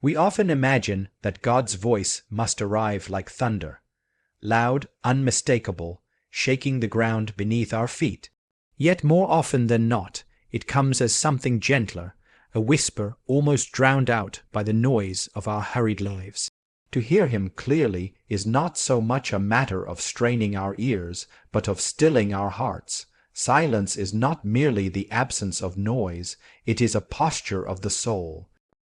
We often imagine that God's voice must arrive like thunder, loud, unmistakable, shaking the ground beneath our feet. Yet more often than not, it comes as something gentler, a whisper almost drowned out by the noise of our hurried lives. To hear him clearly is not so much a matter of straining our ears, but of stilling our hearts. Silence is not merely the absence of noise, it is a posture of the soul.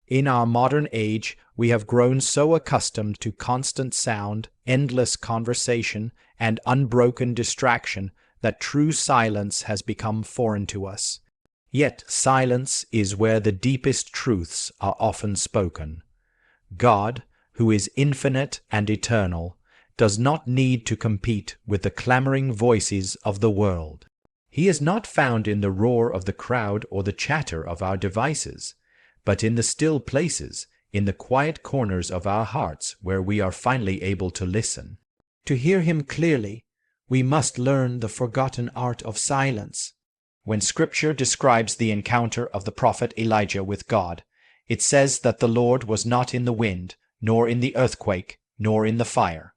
In our modern age, we have grown so accustomed to constant sound, endless conversation, and unbroken distraction that true silence has become foreign to us. Yet silence is where the deepest truths are often spoken. God, who is infinite and eternal, does not need to compete with the clamoring voices of the world. He is not found in the roar of the crowd or the chatter of our devices, but in the still places, in the quiet corners of our hearts where we are finally able to listen. To hear him clearly, we must learn the forgotten art of silence. When Scripture describes the encounter of the prophet Elijah with God, it says that the Lord was not in the wind, nor in the earthquake, nor in the fire.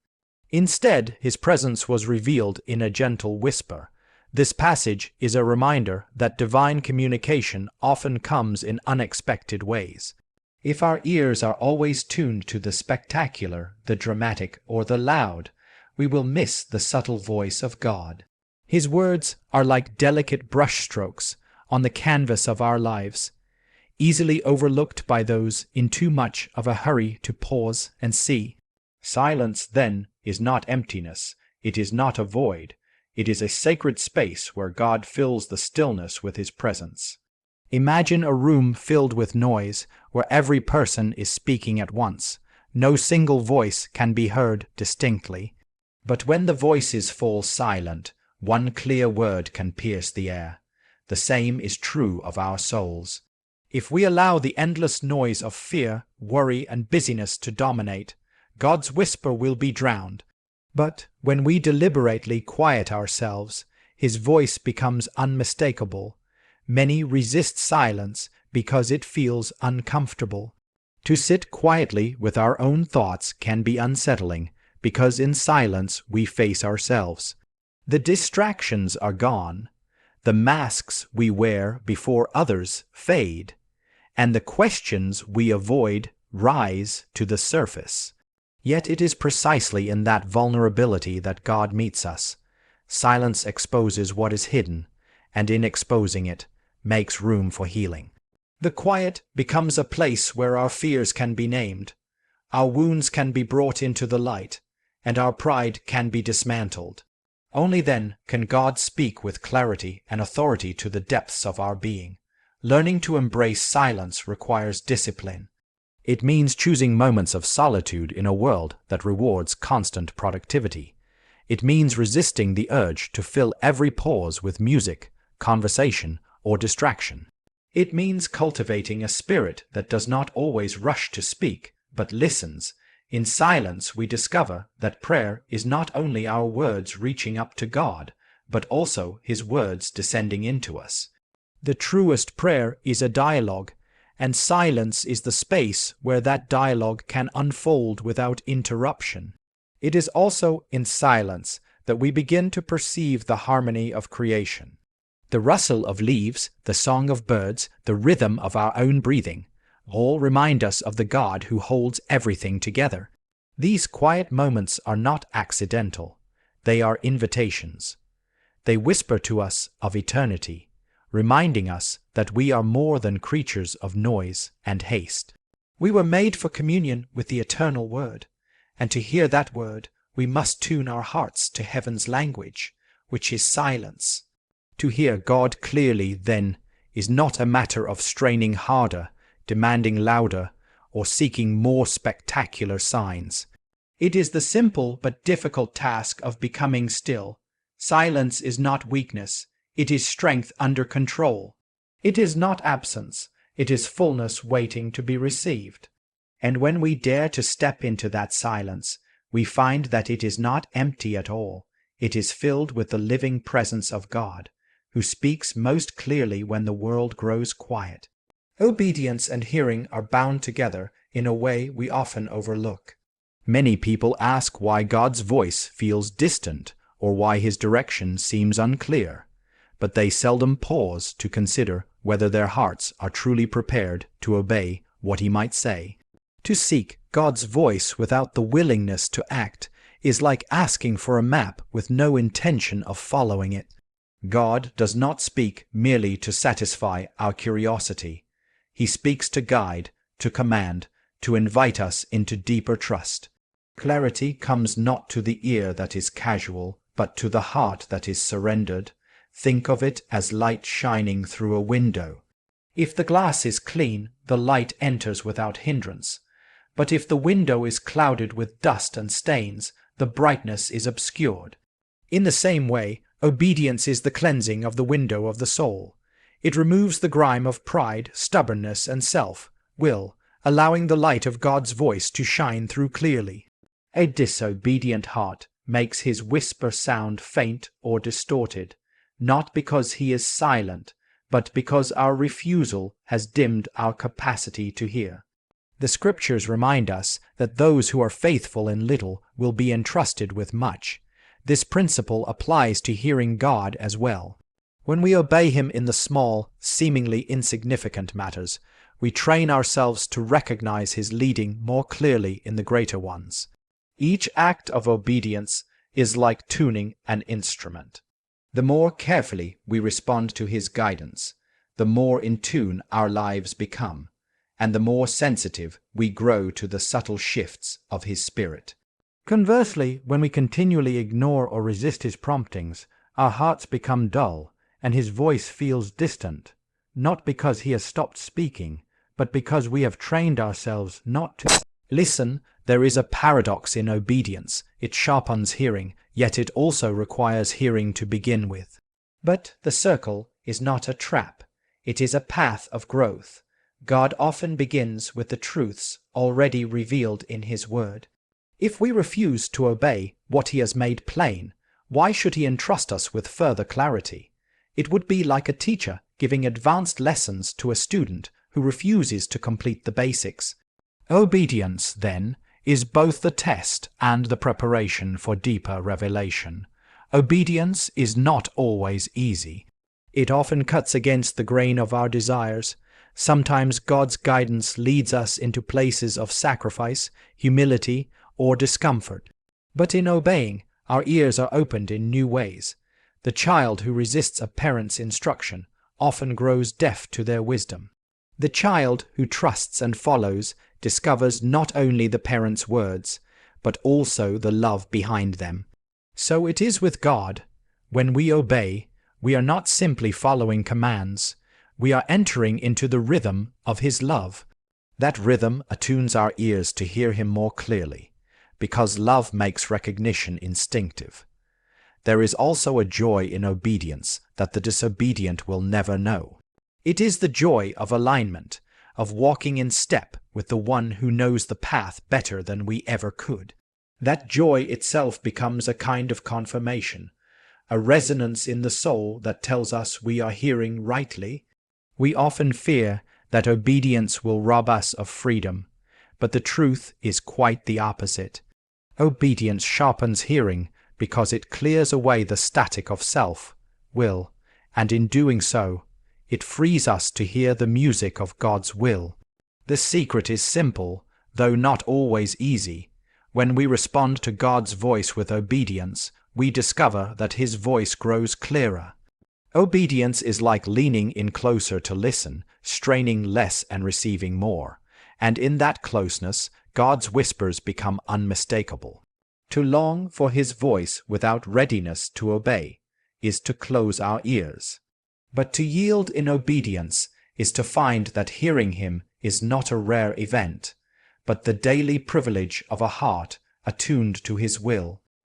Instead, his presence was revealed in a gentle whisper. This passage is a reminder that divine communication often comes in unexpected ways. If our ears are always tuned to the spectacular, the dramatic, or the loud, we will miss the subtle voice of God. His words are like delicate brushstrokes on the canvas of our lives, easily overlooked by those in too much of a hurry to pause and see. Silence, then, is not emptiness, it is not a void, it is a sacred space where God fills the stillness with his presence. Imagine a room filled with noise, where every person is speaking at once. No single voice can be heard distinctly. But when the voices fall silent, one clear word can pierce the air. The same is true of our souls. If we allow the endless noise of fear, worry, and busyness to dominate, God's whisper will be drowned. But when we deliberately quiet ourselves, his voice becomes unmistakable. Many resist silence because it feels uncomfortable. To sit quietly with our own thoughts can be unsettling, because in silence we face ourselves. The distractions are gone. The masks we wear before others fade, and the questions we avoid rise to the surface. Yet it is precisely in that vulnerability that God meets us. Silence exposes what is hidden, and in exposing it, makes room for healing. The quiet becomes a place where our fears can be named, our wounds can be brought into the light, and our pride can be dismantled. Only then can God speak with clarity and authority to the depths of our being. Learning to embrace silence requires discipline. It means choosing moments of solitude in a world that rewards constant productivity. It means resisting the urge to fill every pause with music, conversation, or distraction. It means cultivating a spirit that does not always rush to speak, but listens. In silence, we discover that prayer is not only our words reaching up to God, but also his words descending into us. The truest prayer is a dialogue, and silence is the space where that dialogue can unfold without interruption. It is also in silence that we begin to perceive the harmony of creation. The rustle of leaves, the song of birds, the rhythm of our own breathing, all remind us of the God who holds everything together. These quiet moments are not accidental. They are invitations. They whisper to us of eternity, reminding us that we are more than creatures of noise and haste. We were made for communion with the eternal Word, and to hear that Word, we must tune our hearts to heaven's language, which is silence. To hear God clearly, then, is not a matter of straining harder, demanding louder, or seeking more spectacular signs. It is the simple but difficult task of becoming still. Silence is not weakness, it is strength under control. It is not absence, it is fullness waiting to be received. And when we dare to step into that silence, we find that it is not empty at all. It is filled with the living presence of God, who speaks most clearly when the world grows quiet. Obedience and hearing are bound together in a way we often overlook. Many people ask why God's voice feels distant or why his direction seems unclear, but they seldom pause to consider whether their hearts are truly prepared to obey what he might say. To seek God's voice without the willingness to act is like asking for a map with no intention of following it. God does not speak merely to satisfy our curiosity. He speaks to guide, to command, to invite us into deeper trust. Clarity comes not to the ear that is casual, but to the heart that is surrendered. Think of it as light shining through a window. If the glass is clean, the light enters without hindrance. But if the window is clouded with dust and stains, the brightness is obscured. In the same way, obedience is the cleansing of the window of the soul. It removes the grime of pride, stubbornness, and self-will, allowing the light of God's voice to shine through clearly. A disobedient heart makes his whisper sound faint or distorted, not because he is silent, but because our refusal has dimmed our capacity to hear. The Scriptures remind us that those who are faithful in little will be entrusted with much. This principle applies to hearing God as well. When we obey him in the small, seemingly insignificant matters, we train ourselves to recognize his leading more clearly in the greater ones. Each act of obedience is like tuning an instrument. The more carefully we respond to his guidance, the more in tune our lives become, and the more sensitive we grow to the subtle shifts of his Spirit. Conversely, when we continually ignore or resist his promptings, our hearts become dull, and his voice feels distant, not because he has stopped speaking, but because we have trained ourselves not to listen. There is a paradox in obedience. It sharpens hearing, yet it also requires hearing to begin with. But the circle is not a trap. It is a path of growth. God often begins with the truths already revealed in his word. If we refuse to obey what he has made plain, why should he entrust us with further clarity? It would be like a teacher giving advanced lessons to a student who refuses to complete the basics. Obedience, then, is both the test and the preparation for deeper revelation. Obedience is not always easy. It often cuts against the grain of our desires. Sometimes God's guidance leads us into places of sacrifice, humility, or discomfort. But in obeying, our ears are opened in new ways. The child who resists a parent's instruction often grows deaf to their wisdom. The child who trusts and follows discovers not only the parent's words, but also the love behind them. So it is with God. When we obey, we are not simply following commands. We are entering into the rhythm of his love. That rhythm attunes our ears to hear him more clearly, because love makes recognition instinctive. There is also a joy in obedience that the disobedient will never know. It is the joy of alignment, of walking in step with the one who knows the path better than we ever could. That joy itself becomes a kind of confirmation, a resonance in the soul that tells us we are hearing rightly. We often fear that obedience will rob us of freedom, but the truth is quite the opposite. Obedience sharpens hearing because it clears away the static of self, will, and in doing so, it frees us to hear the music of God's will. The secret is simple, though not always easy. When we respond to God's voice with obedience, we discover that his voice grows clearer. Obedience is like leaning in closer to listen, straining less and receiving more. And in that closeness, God's whispers become unmistakable. To long for his voice without readiness to obey is to close our ears. But to yield in obedience is to find that hearing him is not a rare event, but the daily privilege of a heart attuned to his will.